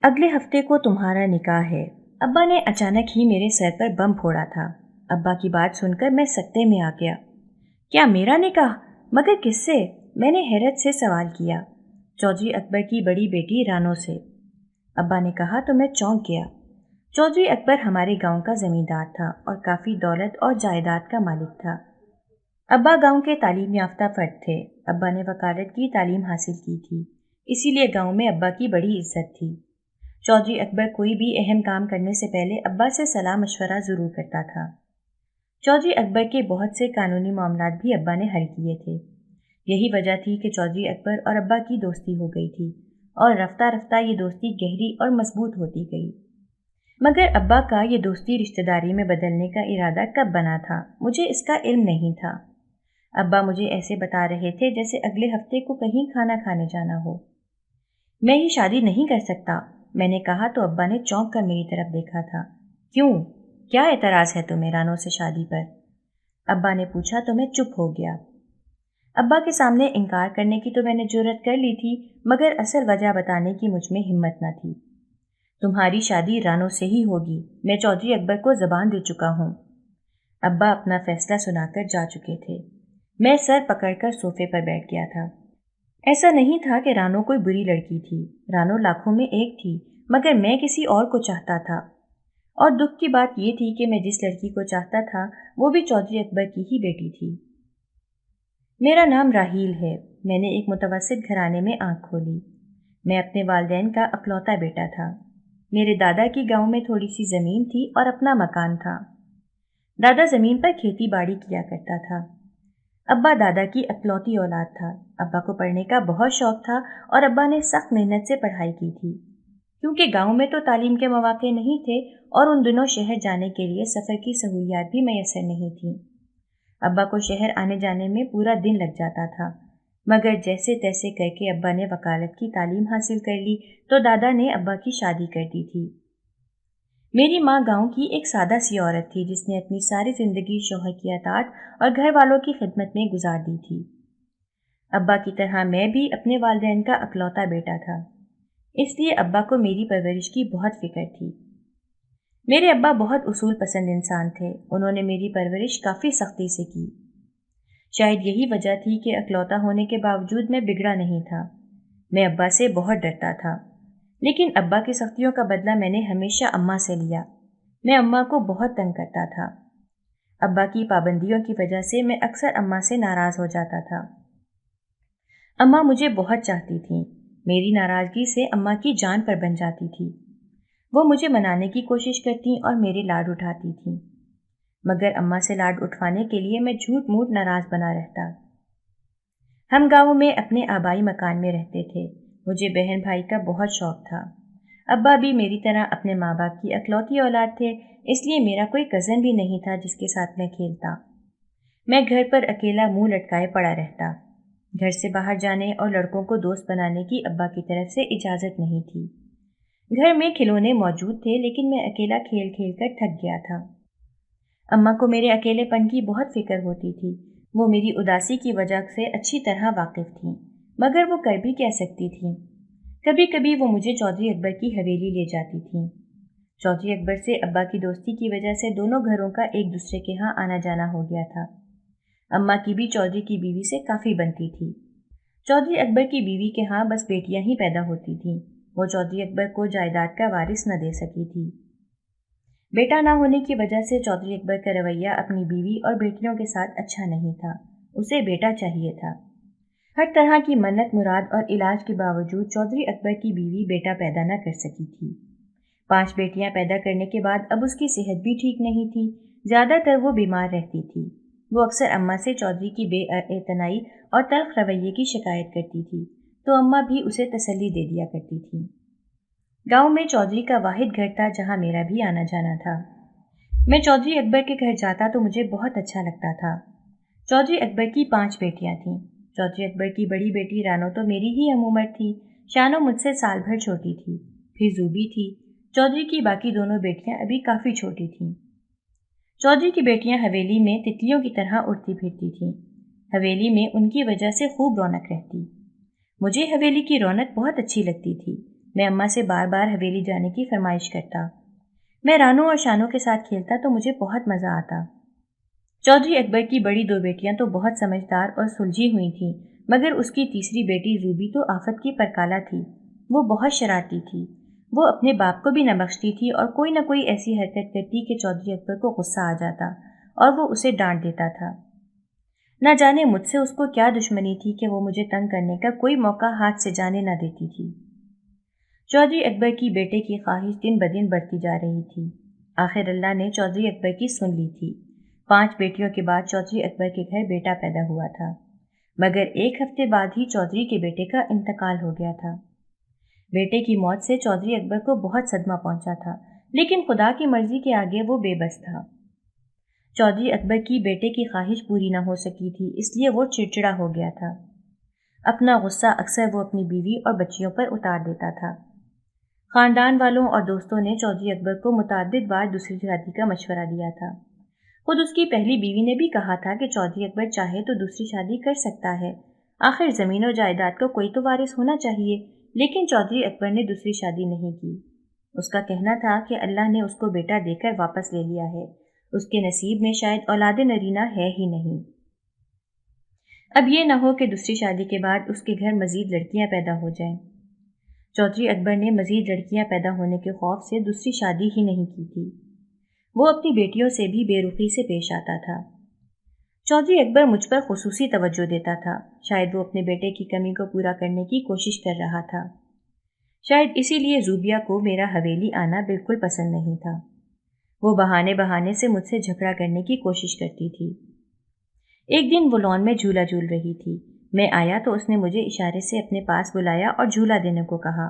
अगले हफ्ते को तुम्हारा निकाह है। अब्बा ने अचानक ही मेरे सर पर बम फोड़ा था। अब्बा की बात सुनकर मैं सकते में आ गया। क्या मेरा निकाह? मगर किससे? मैंने हैरत से सवाल किया। चौधरी अकबर की बड़ी बेटी रानो से। अब्बा ने कहा तो मैं चौंक गया। चौधरी अकबर हमारे गांव का जमींदार था और काफ़ी दौलत और जायदाद का मालिक था। अब्बा गांव के तालीम याफ्ता फर्द थे। अब्बा ने वकालत की तालीम हासिल की थी, इसीलिए गांव में अब्बा की बड़ी इज्जत थी। चौधरी अकबर कोई भी अहम काम करने से पहले अब्बा से सलाह मशवरा ज़रूर करता था। चौधरी अकबर के बहुत से कानूनी मामलात भी अब्बा ने हल किए थे। यही वजह थी कि चौधरी अकबर और अब्बा की दोस्ती हो गई थी और रफ्ता रफ्ता ये दोस्ती गहरी और मजबूत होती गई। मगर अब्बा का ये दोस्ती रिश्तेदारी में बदलने का इरादा कब बना था, मुझे इसका इल्म नहीं था। अब्बा मुझे ऐसे बता रहे थे जैसे अगले हफ्ते को कहीं खाना खाने जाना हो। मैं ही शादी नहीं कर सकता, मैंने कहा तो अब्बा ने चौंक कर मेरी तरफ देखा था। क्यों? क्या एतराज़ है तुम्हें रानो से शादी पर? अब्बा ने पूछा तो मैं चुप हो गया। अब्बा के सामने इनकार करने की तो मैंने जुर्रत कर ली थी, मगर असल वजह बताने की मुझ में हिम्मत न थी। तुम्हारी शादी रानो से ही होगी, मैं चौधरी अकबर को ज़बान दे चुका हूँ। अब्बा अपना फैसला सुनाकर जा चुके थे। मैं सर पकड़कर सोफे पर बैठ गया था। ऐसा नहीं था कि रानो कोई बुरी लड़की थी। रानो लाखों में एक थी, मगर मैं किसी और को चाहता था। और दुख की बात यह थी कि मैं जिस लड़की को चाहता था वो भी चौधरी अकबर की ही बेटी थी। मेरा नाम राहील है। मैंने एक मुतवस्सित घराने में आंख खोली। मैं अपने वालिदैन का अकलौता बेटा था। मेरे दादा की गांव में थोड़ी सी ज़मीन थी और अपना मकान था। दादा ज़मीन पर खेती बाड़ी किया करता था। अब्बा दादा की अकलौती औलाद था। अब्बा को पढ़ने का बहुत शौक था और अब्बा ने सख्त मेहनत से पढ़ाई की थी। क्योंकि गांव में तो तालीम के मौके नहीं थे और उन दिनों शहर जाने के लिए सफ़र की सहूलियात भी मैसर नहीं थी। अब्बा को शहर आने जाने में पूरा दिन लग जाता था, मगर जैसे तैसे करके अब्बा ने वकालत की तालीम हासिल कर ली तो दादा ने अब्बा की शादी कर दी थी। मेरी माँ गांव की एक सादा सी औरत थी जिसने अपनी सारी ज़िंदगी शौहर की अताअत और घर वालों की खिदमत में गुजार दी थी। अब्बा की तरह मैं भी अपने वालिदैन का अकलौता बेटा था, इसलिए अब्बा को मेरी परवरिश की बहुत फ़िक्र थी। मेरे अब्बा बहुत उसूल पसंद इंसान थे। उन्होंने मेरी परवरिश काफ़ी सख्ती से की। शायद यही वजह थी कि अकलौता होने के बावजूद मैं बिगड़ा नहीं था। मैं अब्बा से बहुत डरता था, लेकिन अब्बा की सख्तियों का बदला मैंने हमेशा अम्मा से लिया। मैं अम्मा को बहुत तंग करता था। अब्बा की पाबंदियों की वजह से मैं अक्सर अम्मा से नाराज़ हो जाता था। अम्मा मुझे बहुत चाहती थीं। मेरी नाराज़गी से अम्मा की जान पर बन जाती थी। वो मुझे मनाने की कोशिश करती और मेरे लाड उठाती थीं, मगर अम्मा से लाड उठवाने के लिए मैं झूठ मूठ नाराज़ बना रहता। हम गाँव में अपने आबाई मकान में रहते थे। मुझे बहन भाई का बहुत शौक था। अब्बा भी मेरी तरह अपने माँ बाप की अकलौती औलाद थे, इसलिए मेरा कोई कज़न भी नहीं था जिसके साथ मैं खेलता। मैं घर पर अकेला मुंह लटकाए पड़ा रहता। घर से बाहर जाने और लड़कों को दोस्त बनाने की अब्बा की तरफ से इजाज़त नहीं थी। घर में खिलौने मौजूद थे, लेकिन मैं अकेला खेल खेल कर थक गया था। अम्मा को मेरे अकेलेपन की बहुत फिक्र होती थी। वो मेरी उदासी की वजह से अच्छी तरह वाकिफ थीं, मगर वो कर भी कह सकती थीं। कभी कभी वो मुझे चौधरी अकबर की हवेली ले जाती थीं। चौधरी अकबर से अब्बा की दोस्ती की वजह से दोनों घरों का एक दूसरे के यहाँ आना जाना हो गया था। अम्मा की भी चौधरी की बीवी से काफ़ी बनती थी। चौधरी अकबर की बीवी के यहाँ बस बेटियां ही पैदा होती थीं। वो चौधरी अकबर को जायदाद का वारिस न दे सकी थी। बेटा ना होने की वजह से चौधरी अकबर का रवैया अपनी बीवी और बेटियों के साथ अच्छा नहीं था। उसे बेटा चाहिए था। हर तरह की मन्नत मुराद और इलाज के बावजूद चौधरी अकबर की बीवी बेटा पैदा न कर सकी थी। 5 बेटियां पैदा करने के बाद अब उसकी सेहत भी ठीक नहीं थी। ज़्यादातर वो बीमार रहती थी। वो अक्सर अम्मा से चौधरी की बेएतनाई और तल्ख रवैये की शिकायत करती थी, तो अम्मा भी उसे तसल्ली दे दिया करती थी। गांव में चौधरी का वाहिद घर था जहां मेरा भी आना जाना था। मैं चौधरी अकबर के घर जाता तो मुझे बहुत अच्छा लगता था। चौधरी अकबर की 5 बेटियां थीं। चौधरी अकबर की बड़ी बेटी रानो तो मेरी ही हम उम्र थी। शानो मुझसे साल भर छोटी थी। फिर जूबी थी। चौधरी की बाकी दोनों बेटियां अभी काफ़ी छोटी थीं। चौधरी की बेटियां हवेली में तितलियों की तरह उड़ती फिरती थीं। हवेली में उनकी वजह से खूब रौनक रहती। मुझे हवेली की रौनक बहुत अच्छी लगती थी। میں اماں سے بار بار حویلی جانے کی فرمائش کرتا۔ میں رانو اور شانو کے ساتھ کھیلتا تو مجھے بہت مزہ آتا۔ چودھری اکبر کی بڑی 2 بیٹیاں تو بہت سمجھدار اور سلجھی ہوئی تھیں، مگر اس کی تیسری بیٹی زوبی تو آفت کی پرکالہ تھی۔ وہ بہت شرارتی تھی۔ وہ اپنے باپ کو بھی نہ بخشتی تھی اور کوئی نہ کوئی ایسی حرکت کرتی کہ چودھری اکبر کو غصہ آ جاتا اور وہ اسے ڈانٹ دیتا تھا۔ نہ جانے مجھ سے اس کو کیا دشمنی تھی کہ وہ مجھے تنگ کرنے کا کوئی موقع ہاتھ سے جانے نہ دیتی تھی۔ چودھری اکبر کی بیٹے کی خواہش دن بدن بڑھتی جا رہی تھی۔ آخر اللہ نے چودھری اکبر کی سن لی تھی۔ 5 بیٹیوں کے بعد چودھری اکبر کے گھر بیٹا پیدا ہوا تھا، مگر 1 ہفتے بعد ہی چودھری کے بیٹے کا انتقال ہو گیا تھا۔ بیٹے کی موت سے چودھری اکبر کو بہت صدمہ پہنچا تھا، لیکن خدا کی مرضی کے آگے وہ بے بس تھا۔ چودھری اکبر کی بیٹے کی خواہش پوری نہ ہو سکی تھی، اس لیے وہ چڑچڑا ہو گیا تھا۔ اپنا غصہ اکثر وہ اپنی بیوی اور بچیوں پر اتار دیتا تھا۔ خاندان والوں اور دوستوں نے چودھری اکبر کو متعدد بار دوسری شادی کا مشورہ دیا تھا۔ خود اس کی پہلی بیوی نے بھی کہا تھا کہ چودھری اکبر چاہے تو دوسری شادی کر سکتا ہے، آخر زمین و جائیداد کو کوئی تو وارث ہونا چاہیے، لیکن چودھری اکبر نے دوسری شادی نہیں کی۔ اس کا کہنا تھا کہ اللہ نے اس کو بیٹا دے کر واپس لے لیا ہے، اس کے نصیب میں شاید اولاد نرینہ ہے ہی نہیں۔ اب یہ نہ ہو کہ دوسری شادی کے بعد اس کے گھر مزید لڑکیاں پیدا ہو جائیں۔ چودھری اکبر نے مزید لڑکیاں پیدا ہونے کے خوف سے دوسری شادی ہی نہیں کی تھی۔ وہ اپنی بیٹیوں سے بھی بے رخی سے پیش آتا تھا۔ چودھری اکبر مجھ پر خصوصی توجہ دیتا تھا، شاید وہ اپنے بیٹے کی کمی کو پورا کرنے کی کوشش کر رہا تھا۔ شاید اسی لیے زوبیہ کو میرا حویلی آنا بالکل پسند نہیں تھا۔ وہ بہانے سے مجھ سے جھگڑا کرنے کی کوشش کرتی تھی۔ ایک دن وہ لان میں جھولا جھول رہی تھی۔ میں آیا تو اس نے مجھے اشارے سے اپنے پاس بلایا اور جھولا دینے کو کہا۔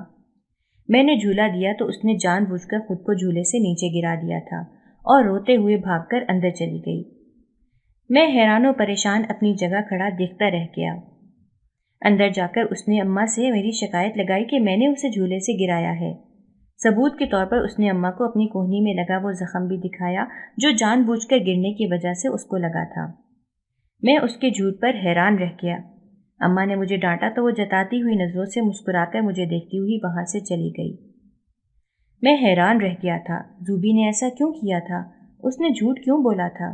میں نے جھولا دیا تو اس نے جان بوجھ کر خود کو جھولے سے نیچے گرا دیا تھا اور روتے ہوئے بھاگ کر اندر چلی گئی۔ میں حیران و پریشان اپنی جگہ کھڑا دیکھتا رہ گیا۔ اندر جا کر اس نے اماں سے میری شکایت لگائی کہ میں نے اسے جھولے سے گرایا ہے۔ ثبوت کے طور پر اس نے اماں کو اپنی کوہنی میں لگا وہ زخم بھی دکھایا جو جان بوجھ کر گرنے کی وجہ سے اس کو لگا تھا۔ میں اس کے جھوٹ پر حیران رہ گیا۔ اماں نے مجھے ڈانٹا تو وہ جتاتی ہوئی نظروں سے مسکرا کر مجھے دیکھتی ہوئی وہاں سے چلی گئی۔ میں حیران رہ گیا تھا، زوبی نے ایسا کیوں کیا تھا؟ اس نے جھوٹ کیوں بولا تھا؟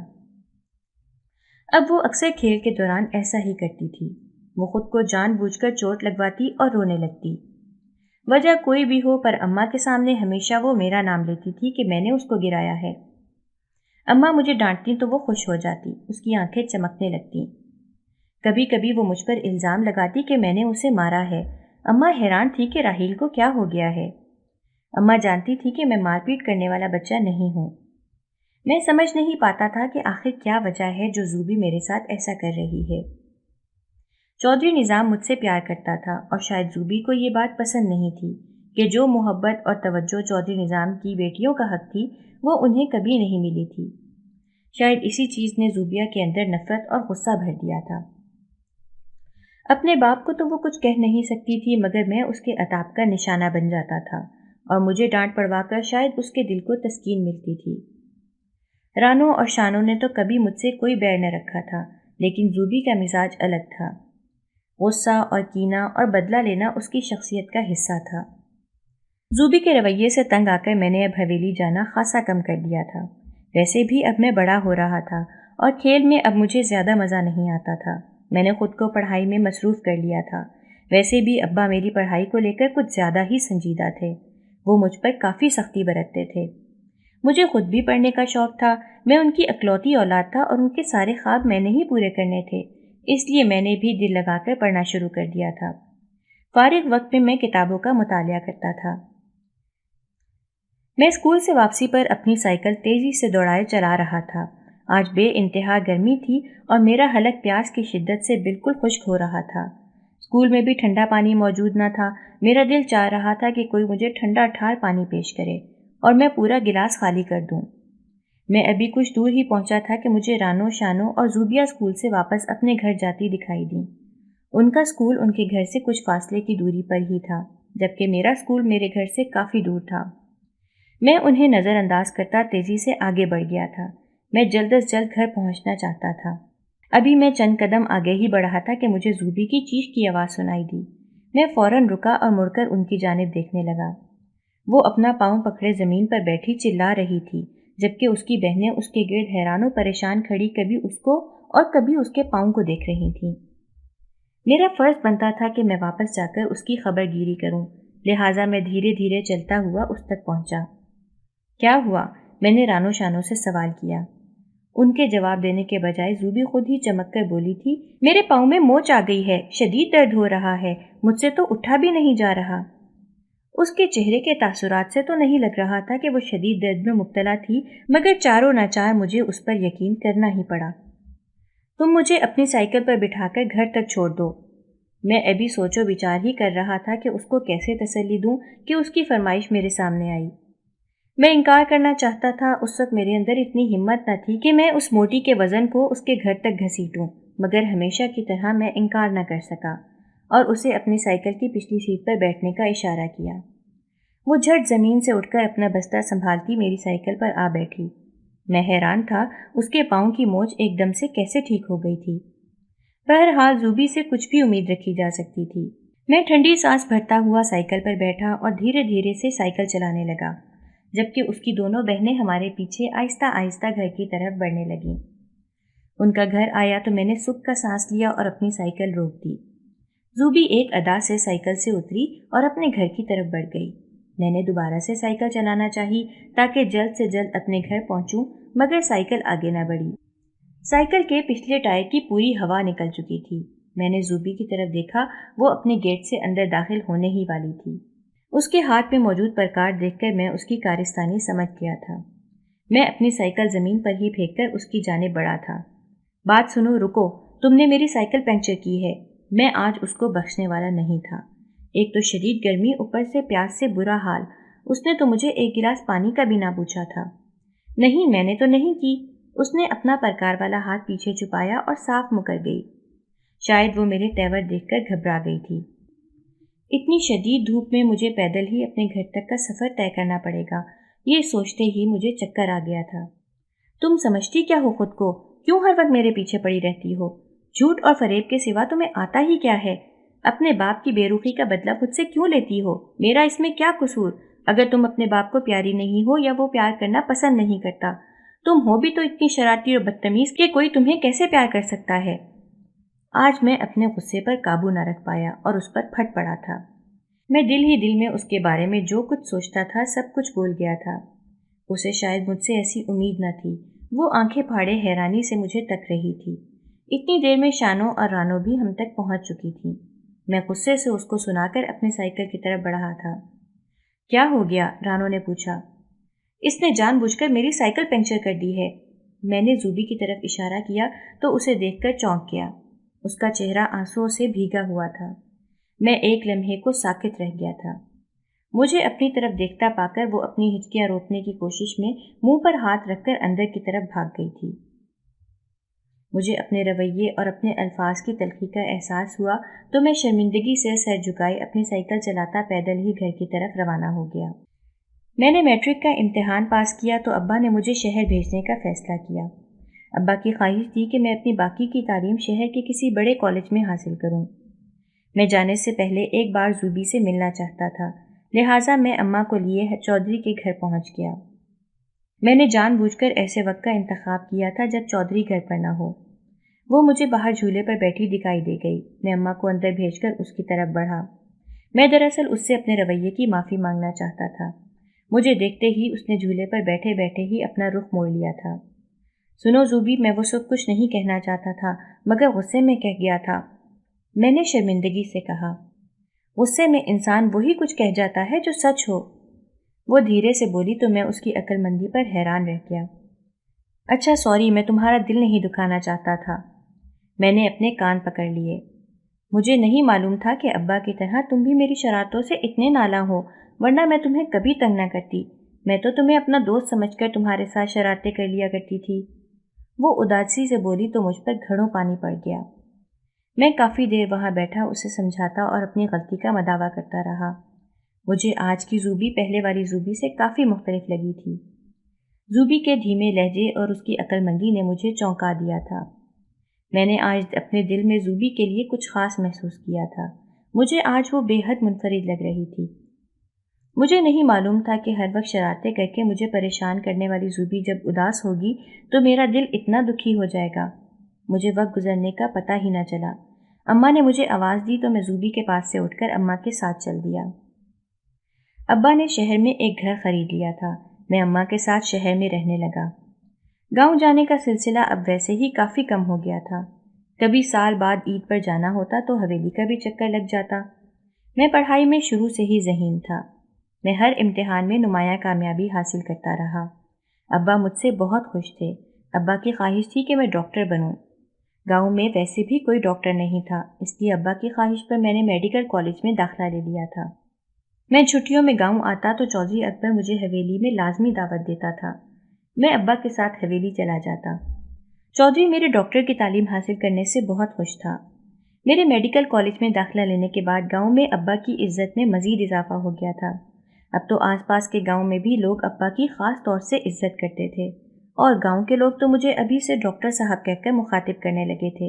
اب وہ اکثر کھیل کے دوران ایسا ہی کرتی تھی۔ وہ خود کو جان بوجھ کر چوٹ لگواتی اور رونے لگتی۔ وجہ کوئی بھی ہو پر اماں کے سامنے ہمیشہ وہ میرا نام لیتی تھی کہ میں نے اس کو گرایا ہے۔ اماں مجھے ڈانٹتی تو وہ خوش ہو جاتی، اس کی آنکھیں چمکنے لگتی۔ کبھی کبھی وہ مجھ پر الزام لگاتی کہ میں نے اسے مارا ہے۔ اماں حیران تھی کہ راحیل کو کیا ہو گیا ہے۔ اماں جانتی تھی کہ میں مار پیٹ کرنے والا بچہ نہیں ہوں۔ میں سمجھ نہیں پاتا تھا کہ آخر کیا وجہ ہے جو زوبی میرے ساتھ ایسا کر رہی ہے۔ چودھری نظام مجھ سے پیار کرتا تھا اور شاید زوبی کو یہ بات پسند نہیں تھی کہ جو محبت اور توجہ چودھری نظام کی بیٹیوں کا حق تھی وہ انہیں کبھی نہیں ملی تھی۔ شاید اسی چیز نے زوبیہ کے اندر نفرت اور غصہ بھر دیا تھا۔ اپنے باپ کو تو وہ کچھ کہہ نہیں سکتی تھی، مگر میں اس کے عتاب کا نشانہ بن جاتا تھا اور مجھے ڈانٹ پڑوا کر شاید اس کے دل کو تسکین ملتی تھی۔ رانو اور شانو نے تو کبھی مجھ سے کوئی بیر نہ رکھا تھا، لیکن زوبی کا مزاج الگ تھا۔ غصہ اور کینہ اور بدلہ لینا اس کی شخصیت کا حصہ تھا۔ زوبی کے رویے سے تنگ آ کر میں نے اب حویلی جانا خاصا کم کر دیا تھا۔ ویسے بھی اب میں بڑا ہو رہا تھا اور کھیل میں اب مجھے زیادہ مزہ نہیں آتا تھا۔ میں نے خود کو پڑھائی میں مصروف کر لیا تھا۔ ویسے بھی ابا میری پڑھائی کو لے کر کچھ زیادہ ہی سنجیدہ تھے۔ وہ مجھ پر کافی سختی برتتے تھے۔ مجھے خود بھی پڑھنے کا شوق تھا۔ میں ان کی اکلوتی اولاد تھا اور ان کے سارے خواب میں نے ہی پورے کرنے تھے، اس لیے میں نے بھی دل لگا کر پڑھنا شروع کر دیا تھا۔ فارغ وقت میں کتابوں کا مطالعہ کرتا تھا۔ میں اسکول سے واپسی پر اپنی سائیکل تیزی سے دوڑائے چلا رہا تھا۔ آج بے انتہا گرمی تھی اور میرا حلق پیاس کی شدت سے بالکل خشک ہو رہا تھا۔ اسکول میں بھی ٹھنڈا پانی موجود نہ تھا۔ میرا دل چاہ رہا تھا کہ کوئی مجھے ٹھنڈا ٹھار پانی پیش کرے اور میں پورا گلاس خالی کر دوں۔ میں ابھی کچھ دور ہی پہنچا تھا کہ مجھے رانو، شانو اور زوبیہ اسکول سے واپس اپنے گھر جاتی دکھائی دیں۔ ان کا اسکول ان کے گھر سے کچھ فاصلے کی دوری پر ہی تھا، جبکہ میرا اسکول میرے گھر سے کافی دور تھا۔ میں انہیں نظر انداز کرتا تیزی سے آگے بڑھ گیا تھا۔ میں جلد از جلد گھر پہنچنا چاہتا تھا۔ ابھی میں چند قدم آگے ہی بڑھا تھا کہ مجھے زوبی کی چیخ کی آواز سنائی دی۔ मैं फौरन रुका और मुड़कर उनकी जानिब देखने लगा। वो अपना पाँव पकड़े ज़मीन पर बैठी चिल्ला रही थी, जबकि उसकी बहनें उसके गिर्द हैरान परेशान खड़ी कभी उसको और कभी उसके पाँव को देख रही थीं। मेरा फ़र्ज़ बनता था कि मैं वापस जाकर उसकी खबरगिरी करूं, लिहाजा मैं धीरे धीरे चलता हुआ उस तक पहुंचा। क्या हुआ? मैंने रानो शानो से सवाल किया। उनके जवाब देने के बजाय ज़ूबी खुद ही चमक कर बोली थी, मेरे पाँव में मोच आ गई है, शदीद दर्द हो रहा है, मुझसे तो उठा भी नहीं जा रहा। उसके चेहरे के तासुरात से तो नहीं लग रहा था कि वो शदीद दर्द में मुब्तला थी, मगर चारों नाचार मुझे उस पर यकीन करना ही पड़ा। तुम मुझे अपनी साइकिल पर बिठाकर घर तक छोड़ दो। मैं अभी सोचो विचार ही कर रहा था कि उसको कैसे तसल्ली दूं कि उसकी फरमाइश मेरे सामने आई। मैं इनकार करना चाहता था, उस वक्त मेरे अंदर इतनी हिम्मत न थी कि मैं उस मोटी के वज़न को उसके घर तक घसीटूं, मगर हमेशा की तरह मैं इनकार न कर सका और उसे अपनी साइकिल की पिछली सीट पर बैठने का इशारा किया। वो झट ज़मीन से उठकर अपना बस्ता संभालती मेरी साइकिल पर आ बैठी। मैं हैरान था, उसके पाँव की मोच एकदम से कैसे ठीक हो गई थी। बहरहाल ज़ूबी से कुछ भी उम्मीद रखी जा सकती थी। मैं ठंडी सांस भरता हुआ साइकिल पर बैठा और धीरे धीरे से साइकिल चलाने लगा, जबकि उसकी दोनों बहनें हमारे पीछे आहिस्ता आहिस्ता घर की तरफ बढ़ने लगीं। उनका घर आया तो मैंने सुख का सांस लिया और अपनी साइकिल रोक दी। ज़ूबी एक अदा से साइकिल से उतरी और अपने घर की तरफ बढ़ गई। मैंने दोबारा से साइकिल चलाना चाही ताकि जल्द से जल्द अपने घर पहुंचूं, मगर साइकिल आगे न बढ़ी। साइकिल के पिछले टायर की पूरी हवा निकल चुकी थी। मैंने ज़ूबी की तरफ देखा, वो अपने गेट से अंदर दाखिल होने ही वाली थी। उसके हाथ में मौजूद परकार देखकर मैं उसकी कारिस्तानी समझ गया था। मैं अपनी साइकिल ज़मीन पर ही फेंककर उसकी जानिब बढ़ा था। बात सुनो, रुको, तुमने मेरी साइकिल पंक्चर की है। मैं आज उसको बख्शने वाला नहीं था। एक तो शदीद गर्मी, ऊपर से प्यास से बुरा हाल। उसने तो मुझे एक गिलास पानी का भी ना पूछा था। नहीं, मैंने तो नहीं की। उसने अपना परकार वाला हाथ पीछे छुपाया और साफ मुकर गई। शायद वो मेरे तेवर देखकर घबरा गई थी। इतनी शदीद धूप में मुझे पैदल ही अपने घर तक का सफ़र तय करना पड़ेगा, ये सोचते ही मुझे चक्कर आ गया था। तुम समझती क्या हो खुद को? क्यों हर वक्त मेरे पीछे पड़ी रहती हो? झूठ और फरेब के सिवा तुम्हें आता ही क्या है? अपने बाप की बेरुखी का बदला मुझसे क्यों लेती हो? मेरा इसमें क्या कसूर? अगर तुम अपने बाप को प्यारी नहीं हो या वो प्यार करना पसंद नहीं करता, तुम हो भी तो इतनी शरारती और बदतमीज कि कोई तुम्हें कैसे प्यार कर सकता है? आज मैं अपने गुस्से पर काबू न रख पाया और उस पर फट पड़ा था। मैं दिल ही दिल में उसके बारे में जो कुछ सोचता था सब कुछ बोल गया था। उसे शायद मुझसे ऐसी उम्मीद न थी। वो आंखें फाड़े हैरानी से मुझे तक रही थी। इतनी देर में शानो और रानो भी हम तक पहुंच चुकी थी। मैं गुस्से से उसको सुनाकर अपनी साइकिल की तरफ बढ़ा था। क्या हो गया? रानो ने पूछा। इसने जानबूझकर मेरी साइकिल पंक्चर कर दी है। मैंने ज़ूबी की तरफ इशारा किया तो उसे देखकर चौंक गया। उसका चेहरा आंसुओं से भीगा हुआ था। मैं एक लम्हे को साकित रह गया था। मुझे अपनी तरफ देखता पाकर वो अपनी हिचकियां रोकने की कोशिश में मुंह पर हाथ रखकर अंदर की तरफ भाग गई थी। मुझे अपने रवैये और अपने अल्फाज की तलखी का एहसास हुआ तो मैं शर्मिंदगी से सर झुकाए अपनी साइकिल चलाता पैदल ही घर की तरफ रवाना हो गया। मैंने मैट्रिक का इम्तिहान पास किया तो अब्बा ने मुझे शहर भेजने का फ़ैसला किया। अब्बा की ख्वाहिश थी कि मैं अपनी बाकी की तालीम शहर के किसी बड़े कॉलेज में हासिल करूं। मैं जाने से पहले एक बार ज़ूबी से मिलना चाहता था, लिहाजा मैं अम्मा को लिए चौधरी के घर पहुंच गया। मैंने जानबूझकर ऐसे वक्त का इंतखाब किया था जब चौधरी घर पर न हो। वो मुझे बाहर झूले पर बैठी दिखाई दे गई। मैं अम्मा को अंदर भेजकर उसकी तरफ बढ़ा। मैं दरअसल उससे अपने रवैये की माफ़ी मांगना चाहता था। मुझे देखते ही उसने झूले पर बैठे बैठे ही अपना रुख मोड़ लिया था। सुनो ज़ूबी, मैं वो सब कुछ नहीं कहना चाहता था, मगर गुस्से में कह गया था, मैंने शर्मिंदगी से कहा। गुस्से में इंसान वही कुछ कह जाता है जो सच हो। वो धीरे से बोली तो मैं उसकी अक्लमंदी पर हैरान रह गया। अच्छा सॉरी, मैं तुम्हारा दिल नहीं दुखाना चाहता था। मैंने अपने कान पकड़ लिए। मुझे नहीं मालूम था कि अब्बा की तरह तुम भी मेरी शरारतों से इतने नाला हो, वरना मैं तुम्हें कभी तंग न करती। मैं तो तुम्हें अपना दोस्त समझकर तुम्हारे साथ शरारतें कर लिया करती थी। वो उदासी से बोली तो मुझ पर घड़ों पानी पड़ गया। मैं काफ़ी देर वहाँ बैठा उसे समझाता और अपनी गलती का मदावा करता रहा। मुझे आज की ज़ूबी पहले वाली ज़ूबी से काफ़ी मुख्तलिफ लगी थी। ज़ूबी के धीमे लहजे और उसकी अक्लमंदी ने मुझे चौंका दिया था। मैंने आज अपने दिल में ज़ूबी के लिए कुछ ख़ास महसूस किया था। मुझे आज वो बेहद मुनफरिद लग रही थी। मुझे नहीं मालूम था कि हर वक्त शरारतें करके मुझे परेशान करने वाली ज़ूबी जब उदास होगी तो मेरा दिल इतना दुखी हो जाएगा। मुझे वक्त गुजरने का पता ही न चला। अम्मा ने मुझे आवाज़ दी तो मैं ज़ूबी के पास से उठकर अम्मा के साथ चल दिया। अब्बा ने शहर में एक घर खरीद लिया था। मैं अम्मा के साथ शहर में रहने लगा। गांव जाने का सिलसिला अब वैसे ही काफ़ी कम हो गया था। कभी साल बाद ईद पर जाना होता तो हवेली का भी चक्कर लग जाता। मैं पढ़ाई में शुरू से ही ज़हीन था। मैं हर इम्तिहान में नुमाया कामयाबी हासिल करता रहा। अब्बा मुझसे बहुत खुश थे। अब्बा की ख्वाहिश थी कि मैं डॉक्टर बनूं। गांव में वैसे भी कोई डॉक्टर नहीं था, इसलिए अब्बा की ख्वाहिश पर मैंने मेडिकल कॉलेज में दाखिला ले लिया था। मैं छुट्टियों में गांव आता तो चौधरी अकबर मुझे हवेली में लाजमी दावत देता था। मैं अब्बा के साथ हवेली चला जाता। चौधरी मेरे डॉक्टर की तालीम हासिल करने से बहुत खुश था। मेरे मेडिकल कॉलेज में दाखिला लेने के बाद गांव में अब्बा की इज्जत में मज़ीद इजाफा हो गया था। अब तो आसपास के गांव में भी लोग अब्बा की ख़ास तौर से इज्जत करते थे और गांव के लोग तो मुझे अभी से डॉक्टर साहब कहकर मुखातिब करने लगे थे।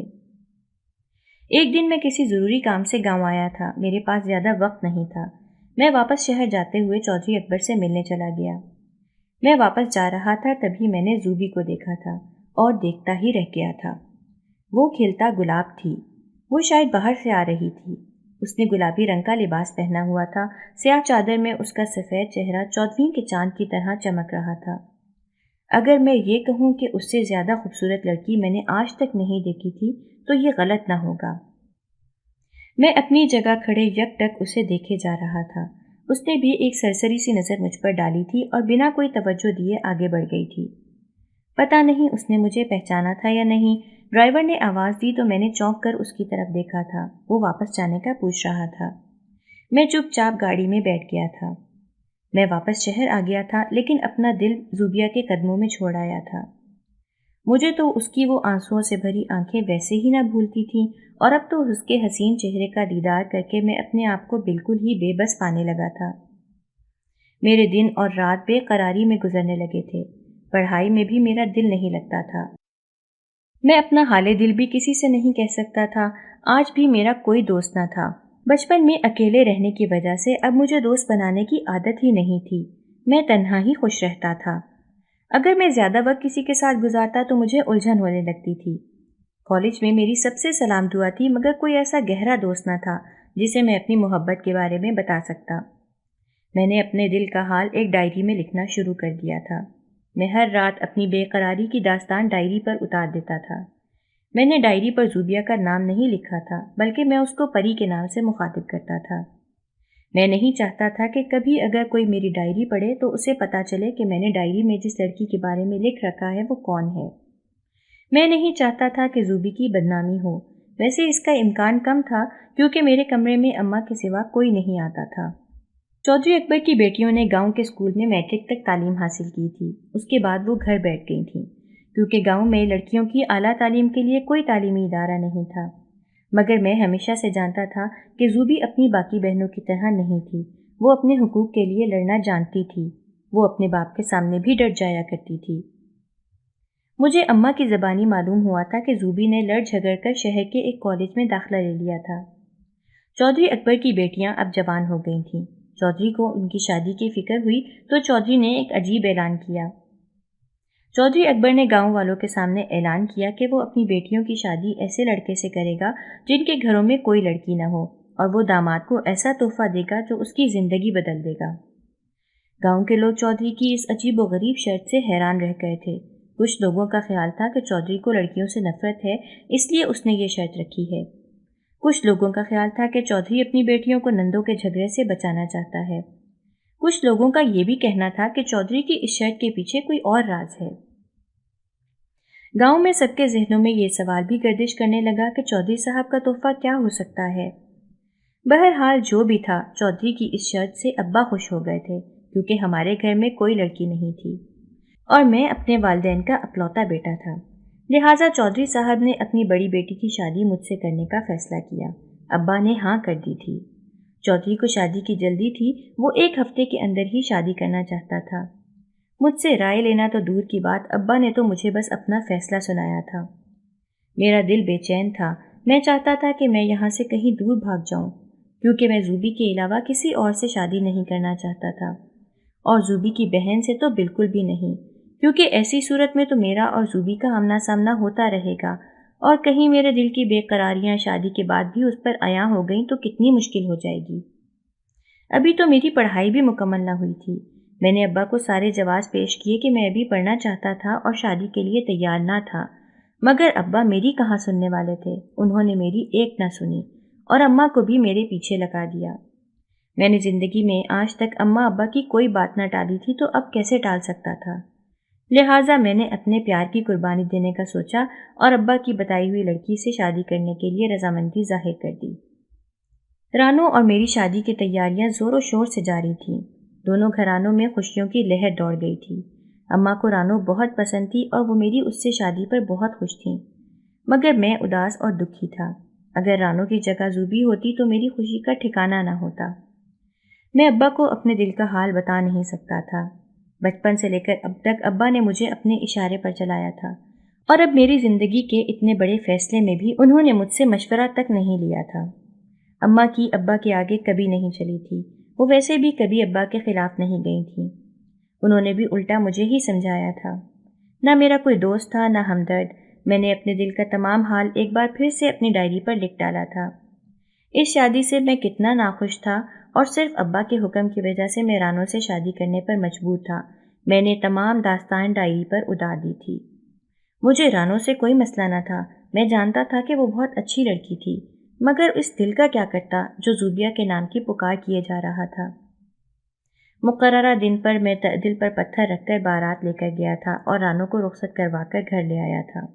एक दिन मैं किसी ज़रूरी काम से गांव आया था। मेरे पास ज़्यादा वक्त नहीं था। मैं वापस शहर जाते हुए चौधरी अकबर से मिलने चला गया। मैं वापस जा रहा था तभी मैंने ज़ूबी को देखा था और देखता ही रह गया था। वो खिलता गुलाब थी। वो शायद बाहर से आ रही थी। उसने गुलाबी रंग का लिबास पहना हुआ था। स्याह चादर में उसका सफ़ेद चेहरा चौदहवीं के चांद की तरह चमक रहा था। अगर मैं ये कहूँ कि उससे ज़्यादा खूबसूरत लड़की मैंने आज तक नहीं देखी थी तो ये गलत ना होगा। मैं अपनी जगह खड़े यकटक उसे देखे जा रहा था। उसने भी एक सरसरी सी नज़र मुझ पर डाली थी और बिना कोई तवज्जो दिए आगे बढ़ गई थी। पता नहीं उसने मुझे पहचाना था या नहीं। ड्राइवर ने आवाज़ दी तो मैंने चौंक कर उसकी तरफ देखा था। वो वापस जाने का पूछ रहा था। मैं चुपचाप गाड़ी में बैठ गया था। मैं वापस शहर आ गया था, लेकिन अपना दिल ज़ूबिया के कदमों में छोड़ आया था। मुझे तो उसकी वो आंसुओं से भरी आंखें वैसे ही ना भूलती थीं और अब तो उसके हसीन चेहरे का दीदार करके मैं अपने आप को बिल्कुल ही बेबस पाने लगा था। मेरे दिन और रात बेकरारी में गुजरने लगे थे। पढ़ाई में भी मेरा दिल नहीं लगता था। मैं अपना हाले दिल भी किसी से नहीं कह सकता था। आज भी मेरा कोई दोस्त न था। बचपन में अकेले रहने की वजह से अब मुझे दोस्त बनाने की आदत ही नहीं थी। मैं तन्हा ही खुश रहता था। अगर मैं ज़्यादा वक्त किसी के साथ गुजारता तो मुझे उलझन होने लगती थी। कॉलेज में मेरी सबसे सलाम दुआ थी, मगर कोई ऐसा गहरा दोस्त न था जिसे मैं अपनी मोहब्बत के बारे में बता सकता। मैंने अपने दिल का हाल एक डायरी में लिखना शुरू कर दिया था। मैं हर रात अपनी बेकरारी की दास्तान डायरी पर उतार देता था। मैंने डायरी पर ज़ूबिया का नाम नहीं लिखा था, बल्कि मैं उसको परी के नाम से मुखातिब करता था। मैं नहीं चाहता था कि कभी अगर कोई मेरी डायरी पढ़े तो उसे पता चले कि मैंने डायरी में जिस लड़की के बारे में लिख रखा है वो कौन है। मैं नहीं चाहता था कि ज़ूबी की बदनामी हो। वैसे इसका इम्कान कम था, क्योंकि मेरे कमरे में अम्मा के सिवा कोई नहीं आता था। चौधरी अकबर की बेटियों ने गांव के स्कूल में मैट्रिक तक तालीम हासिल की थी। उसके बाद वो घर बैठ गई थीं, क्योंकि गांव में लड़कियों की आला तालीम के लिए कोई तालीमी इदारा नहीं था। मगर मैं हमेशा से जानता था कि ज़ूबी अपनी बाकी बहनों की तरह नहीं थी। वो अपने हुकूक के लिए लड़ना जानती थी। वो अपने बाप के सामने भी डट जाया करती थी। मुझे अम्मा की ज़बानी मालूम हुआ था कि ज़ूबी ने लड़ झगड़ कर शहर के एक कॉलेज में दाखिला ले लिया था। चौधरी अकबर की बेटियां अब जवान हो गई थीं। चौधरी को उनकी शादी की फिक्र हुई तो चौधरी ने एक अजीब ऐलान किया। चौधरी अकबर ने गांव वालों के सामने ऐलान किया कि वो अपनी बेटियों की शादी ऐसे लड़के से करेगा जिनके घरों में कोई लड़की न हो, और वो दामाद को ऐसा तोहफा देगा जो उसकी ज़िंदगी बदल देगा। गांव के लोग चौधरी की इस अजीब व गरीब शर्त से हैरान रह गए थे। कुछ लोगों का ख्याल था कि चौधरी को लड़कियों से नफरत है, इसलिए उसने ये शर्त रखी है। कुछ लोगों का ख्याल था कि चौधरी अपनी बेटियों को नंदों के झगड़े से बचाना चाहता है। कुछ लोगों का ये भी कहना था कि चौधरी की इस शर्त के पीछे कोई और राज है। गांव में सबके जहनों में ये सवाल भी गर्दिश करने लगा कि चौधरी साहब का तोहफा क्या हो सकता है। बहरहाल जो भी था, चौधरी की इस शर्त से अब्बा खुश हो गए थे, क्योंकि हमारे घर में कोई लड़की नहीं थी और मैं अपने वालिदैन का इकलौता बेटा था। लिहाजा चौधरी साहब ने अपनी बड़ी बेटी की शादी मुझसे करने का फैसला किया। अब्बा ने हाँ कर दी थी। चौधरी को शादी की जल्दी थी। वो एक हफ्ते के अंदर ही शादी करना चाहता था। मुझसे राय लेना तो दूर की बात, अब्बा ने तो मुझे बस अपना फैसला सुनाया था। मेरा दिल बेचैन था। मैं चाहता था कि मैं यहाँ से कहीं दूर भाग जाऊँ। کیونکہ میں زوبی کے علاوہ کسی اور سے شادی نہیں کرنا چاہتا تھا، اور زوبی کی بہن سے تو بالکل بھی نہیں، کیونکہ ایسی صورت میں تو میرا اور زوبی کا آمنا سامنا ہوتا رہے گا، اور کہیں میرے دل کی بے قراریاں شادی کے بعد بھی اس پر عیاں ہو گئیں تو کتنی مشکل ہو جائے گی۔ ابھی تو میری پڑھائی بھی مکمل نہ ہوئی تھی۔ میں نے ابا کو سارے جواز پیش کیے کہ میں ابھی پڑھنا چاہتا تھا اور شادی کے لیے تیار نہ تھا، مگر ابا میری کہاں سننے والے تھے۔ انہوں نے میری ایک نہ سنی اور اماں کو بھی میرے پیچھے لگا دیا۔ میں نے زندگی میں آج تک اماں ابا کی کوئی بات نہ ٹالی تھی، تو اب کیسے ٹال سکتا تھا؟ لہٰذا میں نے اپنے پیار کی قربانی دینے کا سوچا اور ابا کی بتائی ہوئی لڑکی سے شادی کرنے کے لیے رضامندی ظاہر کر دی۔ رانو اور میری شادی کی تیاریاں زور و شور سے جاری تھیں۔ دونوں گھرانوں میں خوشیوں کی لہر دوڑ گئی تھی۔ اماں کو رانو بہت پسند تھی اور وہ میری اس سے شادی پر بہت خوش تھیں، مگر میں اداس اور دکھی تھا۔ اگر رانو کی جگہ زوبی ہوتی تو میری خوشی کا ٹھکانہ نہ ہوتا۔ میں ابا کو اپنے دل کا حال بتا نہیں سکتا تھا۔ بچپن سے لے کر اب تک ابا نے مجھے اپنے اشارے پر چلایا تھا، اور اب میری زندگی کے اتنے بڑے فیصلے میں بھی انہوں نے مجھ سے مشورہ تک نہیں لیا تھا۔ اماں کی ابا کے آگے کبھی نہیں چلی تھی، وہ ویسے بھی کبھی ابا کے خلاف نہیں گئی تھیں۔ انہوں نے بھی الٹا مجھے ہی سمجھایا تھا۔ نہ میرا کوئی دوست تھا، نہ ہمدرد۔ میں نے اپنے دل کا تمام حال ایک بار پھر سے اپنی ڈائری پر لکھ ڈالا تھا۔ اس شادی سے میں کتنا ناخوش تھا، اور صرف ابا کے حکم کی وجہ سے میں رانو سے شادی کرنے پر مجبور تھا، میں نے تمام داستان ڈائری پر اتار دی تھی۔ مجھے رانو سے کوئی مسئلہ نہ تھا، میں جانتا تھا کہ وہ بہت اچھی لڑکی تھی، مگر اس دل کا کیا کرتا جو زوبیہ کے نام کی پکار کیے جا رہا تھا۔ مقررہ دن پر میں دل پر پتھر رکھ کر بارات لے کر گیا تھا اور رانو کو رخصت کروا کر گھر لے آیا تھا۔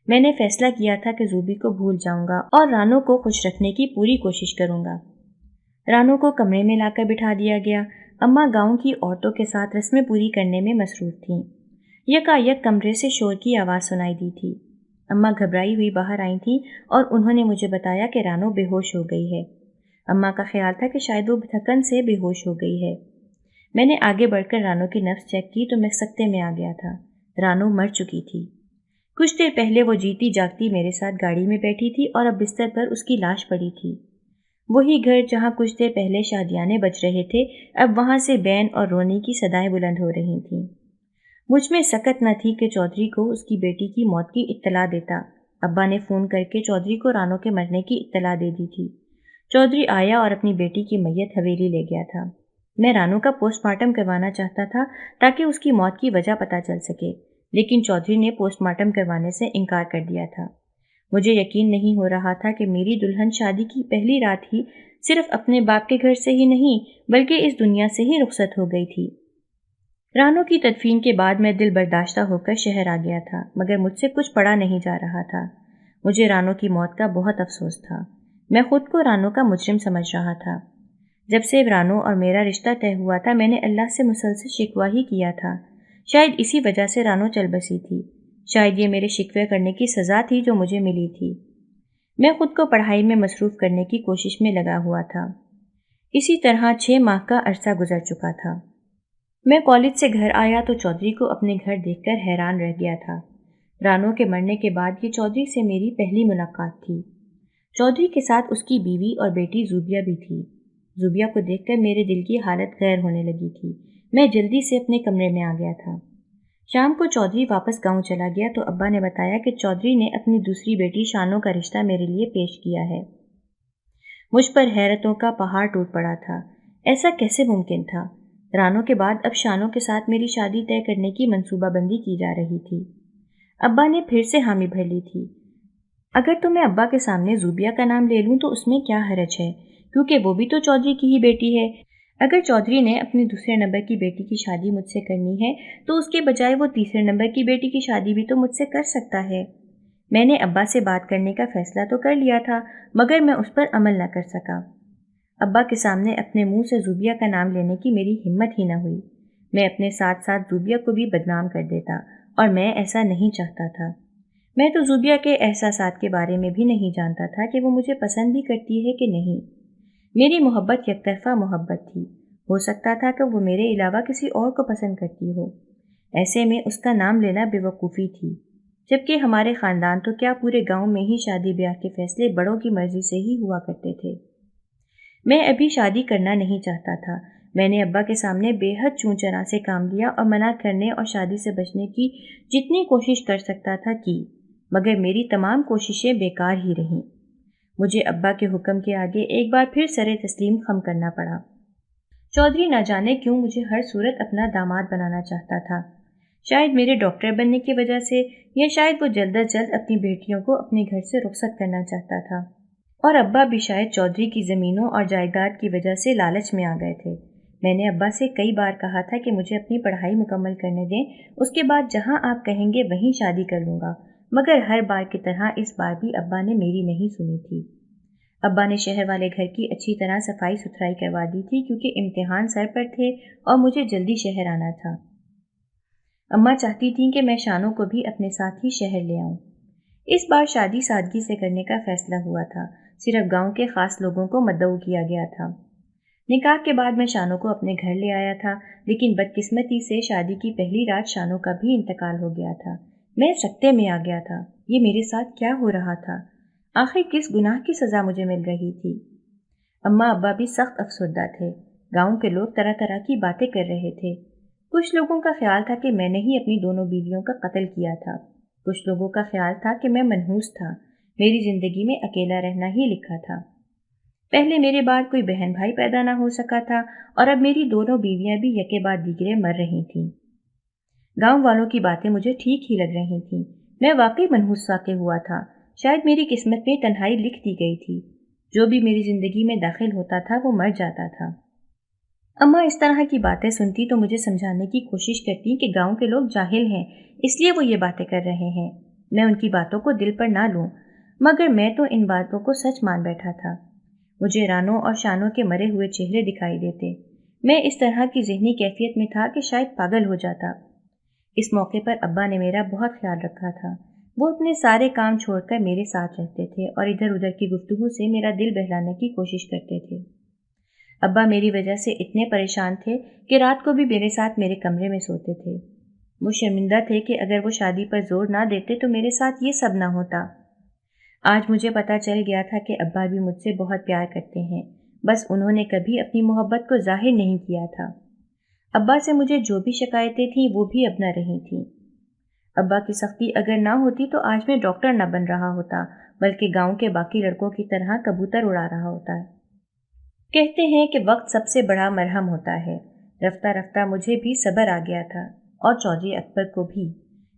میں نے فیصلہ کیا تھا کہ زوبی کو بھول جاؤں گا اور رانو کو خوش رکھنے کی پوری کوشش کروں گا۔ رانو کو کمرے میں لا کر بٹھا دیا گیا۔ اماں گاؤں کی عورتوں کے ساتھ رسمیں پوری کرنے میں مصروف تھیں۔ یکایک کمرے سے شور کی آواز سنائی دی تھی۔ اماں گھبرائی ہوئی باہر آئی تھیں اور انہوں نے مجھے بتایا کہ رانو بے ہوش ہو گئی ہے۔ اماں کا خیال تھا کہ شاید وہ تھکن سے بے ہوش ہو گئی ہے۔ میں نے آگے بڑھ کر رانو کی نبض چیک کی تو میں سکتے میں آ گیا تھا۔ رانو مر چکی تھی۔ کچھ دیر پہلے وہ جیتی جاگتی میرے ساتھ گاڑی میں بیٹھی تھی اور اب بستر پر اس کی لاش پڑی تھی۔ وہی گھر جہاں کچھ دیر پہلے شادیانے بج رہے تھے، اب وہاں سے بین اور رونے کی صدائیں بلند ہو رہی تھیں۔ مجھ میں سکت نہ تھی کہ چودھری کو اس کی بیٹی کی موت کی اطلاع دیتا۔ ابا نے فون کر کے چودھری کو رانو کے مرنے کی اطلاع دے دی تھی۔ چودھری آیا اور اپنی بیٹی کی میت حویلی لے گیا تھا۔ میں رانو کا پوسٹ مارٹم کروانا چاہتا تھا تاکہ اس کی موت کی وجہ پتہ چل سکے، لیکن چودھری نے پوسٹ مارٹم کروانے سے انکار کر دیا تھا۔ مجھے یقین نہیں ہو رہا تھا کہ میری دلہن شادی کی پہلی رات ہی صرف اپنے باپ کے گھر سے ہی نہیں بلکہ اس دنیا سے ہی رخصت ہو گئی تھی۔ رانو کی تدفین کے بعد میں دل برداشتہ ہو کر شہر آ گیا تھا، مگر مجھ سے کچھ پڑا نہیں جا رہا تھا۔ مجھے رانو کی موت کا بہت افسوس تھا۔ میں خود کو رانو کا مجرم سمجھ رہا تھا۔ جب سے رانو اور میرا رشتہ طے ہوا تھا، میں نے اللہ سے مسلسل شکوہ ہی کیا تھا۔ شاید اسی وجہ سے رانو چل بسی تھی۔ شاید یہ میرے شکوے کرنے کی سزا تھی جو مجھے ملی تھی۔ میں خود کو پڑھائی میں مصروف کرنے کی کوشش میں لگا ہوا تھا۔ اسی طرح 6 ماہ کا عرصہ گزر چکا تھا۔ میں کالج سے گھر آیا تو چودھری کو اپنے گھر دیکھ کر حیران رہ گیا تھا۔ رانو کے مرنے کے بعد یہ چودھری سے میری پہلی ملاقات تھی۔ چودھری کے ساتھ اس کی بیوی اور بیٹی زوبیہ بھی تھی۔ زوبیہ کو دیکھ کر میرے دل کی حالت غیر ہونے لگی تھی۔ میں جلدی سے اپنے کمرے میں آ گیا تھا۔ شام کو چودھری واپس گاؤں چلا گیا تو ابا نے بتایا کہ چودھری نے اپنی دوسری بیٹی شانو کا رشتہ میرے لیے پیش کیا ہے۔ مجھ پر حیرتوں کا پہاڑ ٹوٹ پڑا تھا۔ ایسا کیسے ممکن تھا؟ رانو کے بعد اب شانو کے ساتھ میری شادی طے کرنے کی منصوبہ بندی کی جا رہی تھی۔ ابا نے پھر سے حامی بھر لی تھی۔ اگر تو میں ابا کے سامنے زوبیہ کا نام لے لوں تو اس میں کیا حرج ہے، کیونکہ وہ بھی تو چودھری کی ہی بیٹی ہے۔ اگر چودھری نے اپنی دوسرے نمبر کی بیٹی کی شادی مجھ سے کرنی ہے تو اس کے بجائے وہ تیسرے نمبر کی بیٹی کی شادی بھی تو مجھ سے کر سکتا ہے۔ میں نے ابا سے بات کرنے کا فیصلہ تو کر لیا تھا، مگر میں اس پر عمل نہ کر سکا۔ ابا کے سامنے اپنے منہ سے زوبیہ کا نام لینے کی میری ہمت ہی نہ ہوئی۔ میں اپنے ساتھ ساتھ زوبیہ کو بھی بدنام کر دیتا، اور میں ایسا نہیں چاہتا تھا۔ میں تو زوبیہ کے احساسات کے بارے میں بھی نہیں جانتا تھا کہ وہ مجھے پسند بھی کرتی ہے کہ نہیں۔ میری محبت یک طرفہ محبت تھی۔ ہو سکتا تھا کہ وہ میرے علاوہ کسی اور کو پسند کرتی ہو۔ ایسے میں اس کا نام لینا بے وقوفی تھی، جبکہ ہمارے خاندان تو کیا پورے گاؤں میں ہی شادی بیاہ کے فیصلے بڑوں کی مرضی سے ہی ہوا کرتے تھے۔ मैं अभी शादी करना नहीं चाहता था। मैंने अब्बा के सामने बेहद चूं चना से काम लिया और मना करने और शादी से बचने की जितनी कोशिश कर सकता था की, मगर मेरी तमाम कोशिशें बेकार ही रहीं। मुझे अब्बा के हुक्म के आगे एक बार फिर सरे तस्लीम खम करना पड़ा। चौधरी न जाने क्यों मुझे हर सूरत अपना दामाद बनाना चाहता था। शायद मेरे डॉक्टर बनने की वजह से, या शायद वो जल्द अज जल्द अपनी बेटियों को अपने घर से रुखसत करना चाहता था। और अब्बा भी शायद चौधरी की ज़मीनों और जायदाद की वजह से लालच में आ गए थे। मैंने अब्बा से कई बार कहा था कि मुझे अपनी पढ़ाई मुकम्मल करने दें, उसके बाद जहां आप कहेंगे वहीं शादी कर लूँगा, मगर हर बार की तरह इस बार भी अब्बा ने मेरी नहीं सुनी थी। अब्बा ने शहर वाले घर की अच्छी तरह सफाई सुथराई करवा दी थी, क्योंकि इम्तिहान सर पर थे और मुझे जल्दी शहर आना था। अम्मा चाहती थीं कि मैं शानों को भी अपने साथ ही शहर ले आऊं। इस बार शादी सादगी से करने का फैसला हुआ था। सिर्फ गांव के खास लोगों को मदऊ किया गया था। निकाह के बाद मैं शानों को अपने घर ले आया था, लेकिन बदकिस्मती से शादी की पहली रात शानों का भी इंतकाल हो गया था। मैं सकते में आ गया था। ये मेरे साथ क्या हो रहा था? आखिर किस गुनाह की सज़ा मुझे मिल रही थी? अम्मा अब्बा भी सख्त अफसरदा थे। गांव के लोग तरह तरह की बातें कर रहे थे। कुछ लोगों का ख्याल था कि मैंने ही अपनी दोनों बीवियों का कत्ल किया था। कुछ लोगों का ख्याल था कि मैं मनहूस था। मेरी जिंदगी में अकेला रहना ही लिखा था। पहले मेरे बाद कोई बहन भाई पैदा ना हो सका था, और अब मेरी दोनों बीवियां भी यके बाद दीगरे मर रही थीं। गांव वालों की बातें मुझे ठीक ही लग रही थीं। मैं वाकई मनहूस वाक़ई हुआ था। शायद मेरी किस्मत में तन्हाई लिख दी गई थी। जो भी मेरी जिंदगी में दाखिल होता था वो मर जाता था। अम्मा इस तरह की बातें सुनती तो मुझे समझाने की कोशिश करती कि गांव के लोग जाहिल हैं, इसलिए वो ये बातें कर रहे हैं। मैं उनकी बातों को दिल पर ना लूं, मगर मैं तो इन बातों को सच मान बैठा था। मुझे रानों और शानों के मरे हुए चेहरे दिखाई देते। मैं इस तरह की ज़हनी कैफियत में था कि शायद पागल हो जाता। इस मौके पर अब्बा ने मेरा बहुत ख्याल रखा था। वो अपने सारे काम छोड़कर मेरे साथ रहते थे और इधर उधर की गुफ्तगू से मेरा दिल बहलाने की कोशिश करते थे। अब्बा मेरी वजह से इतने परेशान थे कि रात को भी मेरे साथ मेरे कमरे में सोते थे। वो शर्मिंदा थे कि अगर वो शादी पर जोर ना देते तो मेरे साथ ये सब ना होता। आज मुझे पता चल गया था कि अब्बा भी मुझसे बहुत प्यार करते हैं, बस उन्होंने कभी अपनी मोहब्बत को जाहिर नहीं किया था। अब्बा से मुझे जो भी शिकायतें थीं वो भी अब न रही थीं। अब्बा की सख्ती अगर ना होती तो आज मैं डॉक्टर न बन रहा होता, बल्कि गांव के बाकी लड़कों की तरह कबूतर उड़ा रहा होता है। कहते हैं कि वक्त सबसे बड़ा मरहम होता है। रफ्ता रफ्ता मुझे भी सब्र आ गया था, और चौधरी अकबर को भी।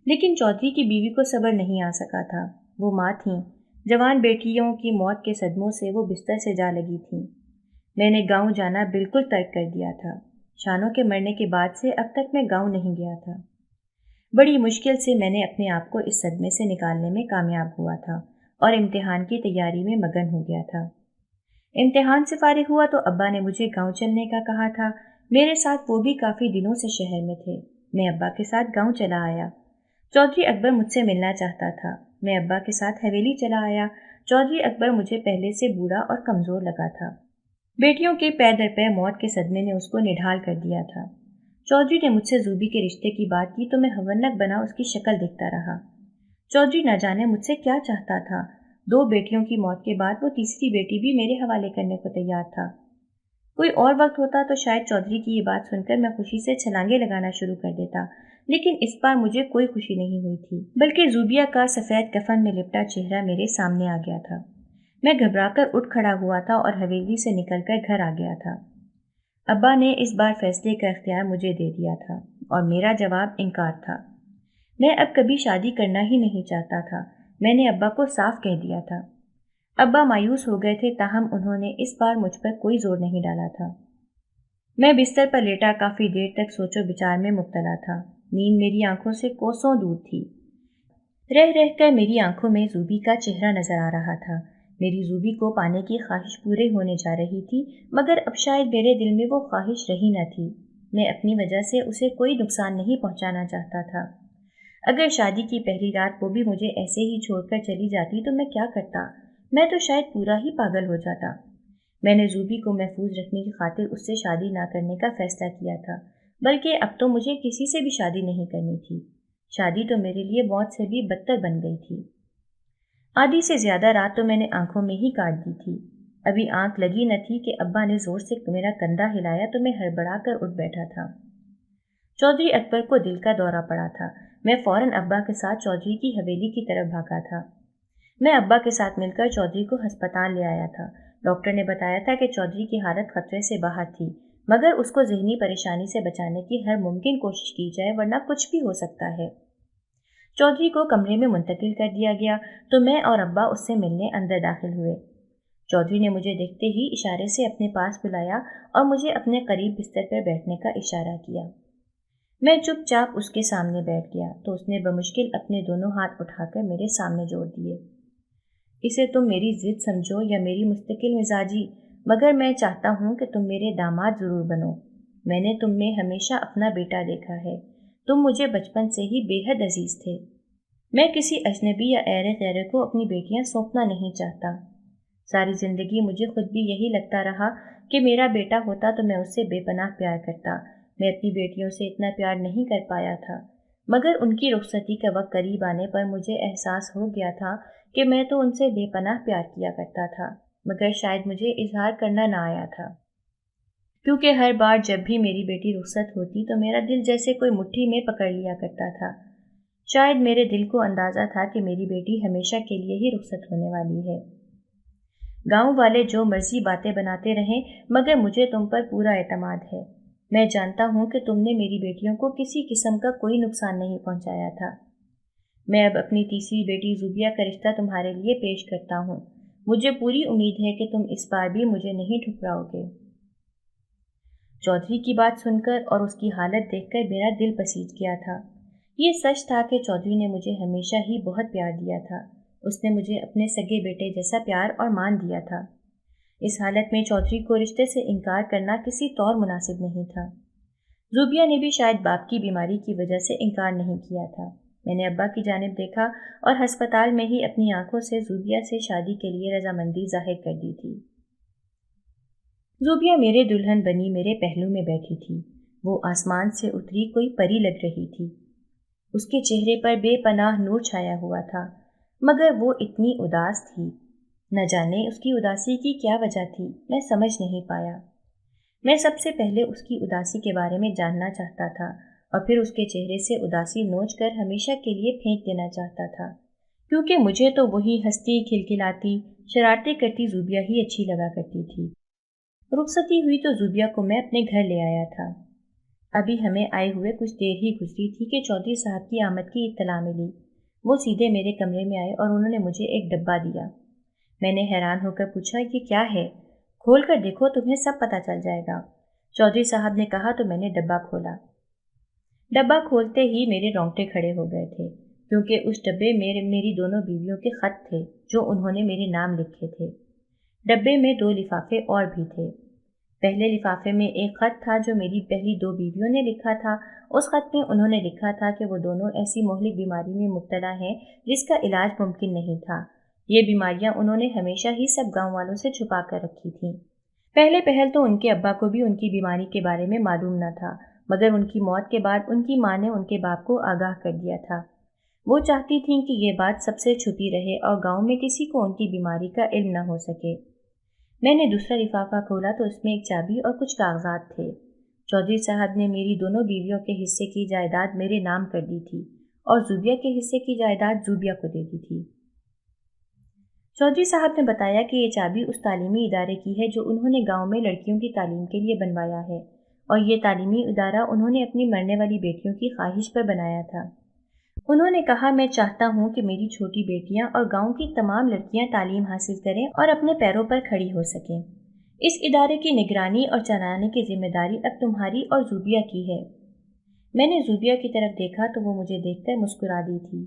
लेकिन चौधरी की बीवी को सब्र नहीं आ सका था। वो माँ थीं। जवान बेटियों की मौत के सदमों से वो बिस्तर से जा लगी थीं। मैंने गांव जाना बिल्कुल तर्क कर दिया था। शानों के मरने के बाद से अब तक मैं गांव नहीं गया था। बड़ी मुश्किल से मैंने अपने आप को इस सदमे से निकालने में कामयाब हुआ था, और इम्तिहान की तैयारी में मगन हो गया था। इम्तिहान से फारिग हुआ तो अब्बा ने मुझे गांव चलने का कहा था। मेरे साथ वो भी काफ़ी दिनों से शहर में थे। मैं अब्बा के साथ गांव चला आया। चौधरी अकबर मुझसे मिलना चाहता था। मैं अब्बा के साथ हवेली चला आया। चौधरी अकबर मुझे पहले से बूढ़ा और कमज़ोर लगा था। बेटियों के पैर दर पैर मौत के सदमे ने उसको निढाल कर दिया था। चौधरी ने मुझसे जूबी के रिश्ते की बात की तो मैं हवन्नक बना उसकी शक्ल देखता रहा। चौधरी न जाने मुझसे क्या चाहता था। 2 बेटियों की मौत के बाद वो तीसरी बेटी भी मेरे हवाले करने को तैयार था। कोई और वक्त होता तो शायद चौधरी की ये बात सुनकर मैं खुशी से छलांगे लगाना शुरू कर देता, लेकिन इस बार मुझे कोई खुशी नहीं हुई थी, बल्कि जूबिया का सफ़ेद कफन में लिपटा चेहरा मेरे सामने आ गया था। मैं घबराकर उठ खड़ा हुआ था और हवेली से निकलकर घर आ गया था। अब्बा ने इस बार फैसले का इख्तियार मुझे दे दिया था, और मेरा जवाब इनकार था। मैं अब कभी शादी करना ही नहीं चाहता था। मैंने अब्बा को साफ कह दिया था। अब्बा मायूस हो गए थे, ताहम उन्होंने इस बार मुझ पर कोई जोर नहीं डाला था। मैं बिस्तर पर लेटा काफ़ी देर तक सोचो विचार में मुब्तला था। नींद मेरी आंखों से कोसों दूर थी। रह रहकर मेरी आंखों में जूबी का चेहरा नजर आ रहा था। मेरी जूबी को पाने की ख्वाहिश पूरे होने जा रही थी, मगर अब शायद मेरे दिल में वो ख्वाहिश रही न थी। मैं अपनी वजह से उसे कोई नुकसान नहीं पहुंचाना चाहता था। अगर शादी की पहली रात वो भी मुझे ऐसे ही छोड़कर चली जाती तो मैं क्या करता? मैं तो शायद पूरा ही पागल हो जाता। मैंने जूबी को महफूज रखने की खातिर उससे शादी ना करने का फैसला किया था, बल्कि अब तो मुझे किसी से भी शादी नहीं करनी थी। शादी तो मेरे लिए मौत से भी बदतर बन गई थी। आधी से ज्यादा रात तो मैंने आंखों में ही काट दी थी। अभी आंख लगी न थी कि अब्बा ने जोर से मेरा कंधा हिलाया तो मैं हड़बड़ा कर उठ बैठा था। चौधरी अकबर को दिल का दौरा पड़ा था। मैं फौरन अब्बा के साथ चौधरी की हवेली की तरफ भागा था। मैं अब्बा के साथ मिलकर चौधरी को अस्पताल ले आया था। डॉक्टर ने बताया था कि चौधरी की हालत खतरे से बाहर थी, मगर उसको ज़हनी परेशानी से बचाने की हर मुमकिन कोशिश की जाए, वरना कुछ भी हो सकता है। चौधरी को कमरे में मुंतकिल कर दिया गया तो मैं और अब्बा उससे मिलने अंदर दाखिल हुए। चौधरी ने मुझे देखते ही इशारे से अपने पास बुलाया और मुझे अपने करीब बिस्तर पर बैठने का इशारा किया। मैं चुपचाप उसके सामने बैठ गया तो उसने बमुश्किल अपने दोनों हाथ उठाकर मेरे सामने जोड़ दिए। इसे तुम मेरी जिद समझो या मेरी मुस्तकिल मिजाजी, मगर मैं चाहता हूँ कि तुम मेरे दामाद ज़रूर बनो। मैंने तुम में हमेशा अपना बेटा देखा है। तुम मुझे बचपन से ही बेहद अजीज़ थे। मैं किसी अजनबी या ऐरे गैरे को अपनी बेटियाँ सौंपना नहीं चाहता। सारी ज़िंदगी मुझे खुद भी यही लगता रहा कि मेरा बेटा होता तो मैं उससे बेपनाह प्यार करता। मैं अपनी बेटियों से इतना प्यार नहीं कर पाया था, मगर उनकी रुखसती का वक्त करीब आने पर मुझे एहसास हो गया था कि मैं तो उनसे बेपनाह प्यार किया करता था, मगर शायद मुझे इजहार करना ना आया था, क्योंकि हर बार जब भी मेरी बेटी रुखसत होती तो मेरा दिल जैसे कोई मुट्ठी में पकड़ लिया करता था। शायद मेरे दिल को अंदाज़ा था कि मेरी बेटी हमेशा के लिए ही रुखसत होने वाली है। गांव वाले जो मर्जी बातें बनाते रहें, मगर मुझे तुम पर पूरा एतमाद है। मैं जानता हूँ कि तुमने मेरी बेटियों को किसी किस्म का कोई नुकसान नहीं पहुँचाया था। मैं अब अपनी तीसरी बेटी ज़ुबिया का रिश्ता तुम्हारे लिए पेश करता हूँ। मुझे पूरी उम्मीद है कि तुम इस बार भी मुझे नहीं ठुकराओगे। चौधरी की बात सुनकर और उसकी हालत देखकर मेरा दिल पसीज गया था। ये सच था कि चौधरी ने मुझे हमेशा ही बहुत प्यार दिया था। उसने मुझे अपने सगे बेटे जैसा प्यार और मान दिया था। इस हालत में चौधरी को रिश्ते से इनकार करना किसी तौर मुनासिब नहीं था। ज़ुबिया ने भी शायद बाप की बीमारी की वजह से इनकार नहीं किया था। मैंने अब्बा की जानिब देखा और अस्पताल में ही अपनी आंखों से ज़ुबिया से शादी के लिए रजामंदी जाहिर कर दी थी। ज़ुबिया मेरे दुल्हन बनी मेरे पहलू में बैठी थी। वो आसमान से उतरी कोई परी लग रही थी। उसके चेहरे पर बेपनाह नूर छाया हुआ था, मगर वो इतनी उदास थी। न जाने उसकी उदासी की क्या वजह थी, मैं समझ नहीं पाया। मैं सबसे पहले उसकी उदासी के बारे में जानना चाहता था और फिर उसके चेहरे से उदासी नोच कर हमेशा के लिए फेंक देना चाहता था, क्योंकि मुझे तो वही हंसती खिलखिलाती शरारतें करती ज़ुबिया ही अच्छी लगा करती थी। रुखसती हुई तो ज़ुबिया को मैं अपने घर ले आया था। अभी हमें आए हुए कुछ देर ही गुजरी थी कि चौधरी साहब की आमद की इत्तला मिली। वो सीधे मेरे कमरे में आए और उन्होंने मुझे एक डब्बा दिया। मैंने हैरान होकर पूछा, ये क्या है? खोल कर देखो, तुम्हें सब पता चल जाएगा, चौधरी साहब ने कहा तो मैंने डब्बा खोला। डब्बा खोलते ही मेरे रोंगटे खड़े हो गए थे, क्योंकि उस डब्बे में मेरी दोनों बीवियों के खत थे जो उन्होंने मेरे नाम लिखे थे। डब्बे में 2 लिफाफे और भी थे। पहले लिफाफे में एक खत था जो मेरी पहली 2 बीवियों ने लिखा था। उस खत में उन्होंने लिखा था कि वो दोनों ऐसी मोहलिक बीमारी में मुब्तला हैं जिसका इलाज मुमकिन नहीं था। ये बीमारियां उन्होंने हमेशा ही सब गांव वालों से छुपा कर रखी थीं। पहले पहल तो उनके अब्बा को भी उनकी बीमारी के बारे में मालूम न था, मगर उनकी मौत के बाद उनकी माँ ने उनके बाप को आगाह कर दिया था। वो चाहती थीं कि ये बात सबसे छुपी रहे और गांव में किसी को उनकी बीमारी का इल्म न हो सके। मैंने दूसरा लिफाफा खोला तो उसमें एक चाबी और कुछ कागजात थे। चौधरी साहब ने मेरी दोनों बीवियों के हिस्से की जायदाद मेरे नाम कर दी थी और ज़ुबिया के हिस्से की जायदाद ज़ुबिया को दे दी थी। चौधरी साहब ने बताया कि ये चाबी उस तालीमी इदारे की है जो उन्होंने गांव में लड़कियों की तालीम के लिए बनवाया है, और ये तालीमी इदारा उन्होंने अपनी मरने वाली बेटियों की ख्वाहिश पर बनाया था। उन्होंने कहा, मैं चाहता हूँ कि मेरी छोटी बेटियाँ और गांव की तमाम लड़कियाँ तालीम हासिल करें और अपने पैरों पर खड़ी हो सकें। इस इदारे की निगरानी और चलाने की जिम्मेदारी अब तुम्हारी और ज़ुबिया की है। मैंने ज़ुबिया की तरफ देखा तो वो मुझे देखकर मुस्कुरा दी थी।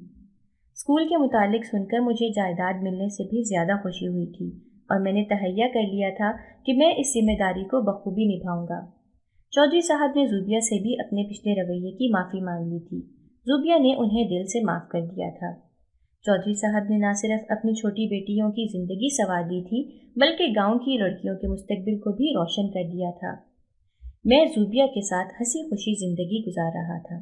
स्कूल के मुतालिक सुनकर मुझे जायदाद मिलने से भी ज़्यादा खुशी हुई थी और मैंने तहैया कर लिया था कि मैं इस जिम्मेदारी को बखूबी निभाऊंगा। चौधरी साहब ने ज़ुबिया से भी अपने पिछले रवैये की माफ़ी मांग ली थी। ज़ुबिया ने उन्हें दिल से माफ़ कर दिया था। चौधरी साहब ने न सिर्फ अपनी छोटी बेटियों की ज़िंदगी संवार दी थी, बल्कि गांव की लड़कियों के मुस्तकबिल को भी रोशन कर दिया था। मैं ज़ुबिया के साथ हंसी खुशी ज़िंदगी गुजार रहा था।